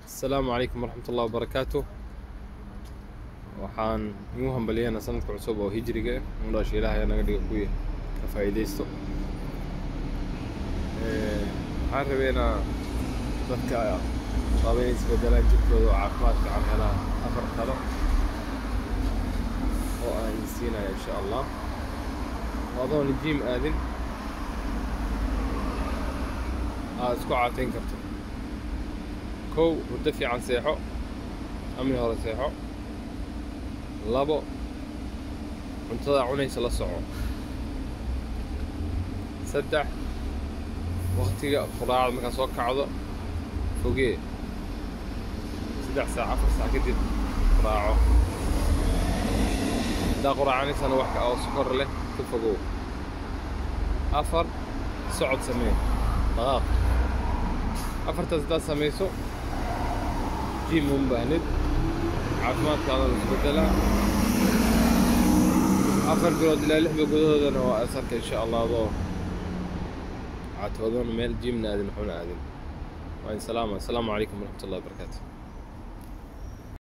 السلام عليكم ورحمة الله وبركاته. waxaan igu hambalyeynaa sanadka cusub oo hijriga ah nolosha Ilaahay naga dhigo kuwi ka faa'iideysto. waxaan rabeynaa dadka qabanay isbedelaan jirkooda caafimaad fiican helaan afar talo oo aan siinaya insha Allah. wadoon jiim aadin isku caateyn karto. kow hurdo fiican seexo amni hore seexo. labo cuntada cunaysa la soco. saddex waqtiga quraacda marka soo kacdo fogee 3 saac 4 saac kadib quraaco. hadaa quraacanaysan wax ka oo sokor leh ku fogow. afar socod samee dhaqaaq. afartaas hadaa samayso jiim uma baahnid caafimaadkaada la isbedelaa. 4 bilood ilaa 6 bilood gudahoodana waa asarka insha Allah adoo caatoodana meel jiimna aadin wuxuuna aadin. waa in salaama. assalaamu calaykum waraxmatullaahi wabarakaatuh.